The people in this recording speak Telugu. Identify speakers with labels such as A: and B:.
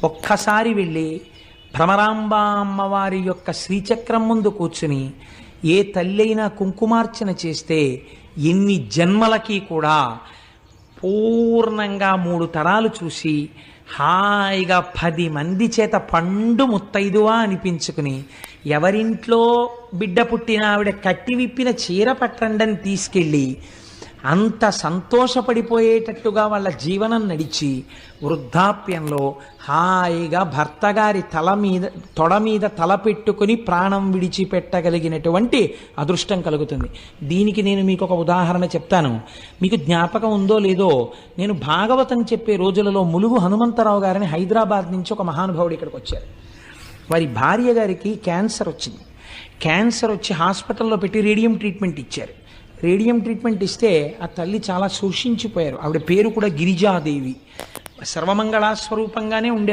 A: ఒక్కసారి వెళ్ళి భ్రమరాంబ అమ్మవారి యొక్క శ్రీచక్రం ముందు కూర్చుని ఏ తల్లైనా కుంకుమార్చన చేస్తే ఎన్ని జన్మలకి కూడా పూర్ణంగా 3 తరాలు చూసి హాయిగా 10 మంది చేత పండు ముత్తైదువా అనిపించుకుని ఎవరింట్లో బిడ్డ పుట్టిన ఆవిడ కట్టి విప్పిన చీర పట్టండని తీసుకెళ్ళి అంత సంతోషపడిపోయేటట్టుగా వాళ్ళ జీవనం నడిచి వృద్ధాప్యంలో హాయిగా భర్త గారి తొడ మీద తల పెట్టుకుని ప్రాణం విడిచిపెట్టగలిగినటువంటి అదృష్టం కలుగుతుంది. దీనికి నేను మీకు ఒక ఉదాహరణ చెప్తాను. మీకు జ్ఞాపకం ఉందో లేదో, నేను భాగవతం చెప్పే రోజులలో ములుగు హనుమంతరావు గారిని హైదరాబాద్ నుంచి ఒక మహానుభావుడు ఇక్కడికి వచ్చారు. వారి భార్య గారికి క్యాన్సర్ వచ్చింది. క్యాన్సర్ వచ్చి హాస్పిటల్లో పెట్టి రేడియం ట్రీట్మెంట్ ఇచ్చారు. రేడియం ట్రీట్మెంట్ ఇస్తే ఆ తల్లి చాలా శోషించిపోయారు. ఆవిడ పేరు కూడా గిరిజాదేవి. సర్వమంగళ స్వరూపంగానే ఉండేవారు.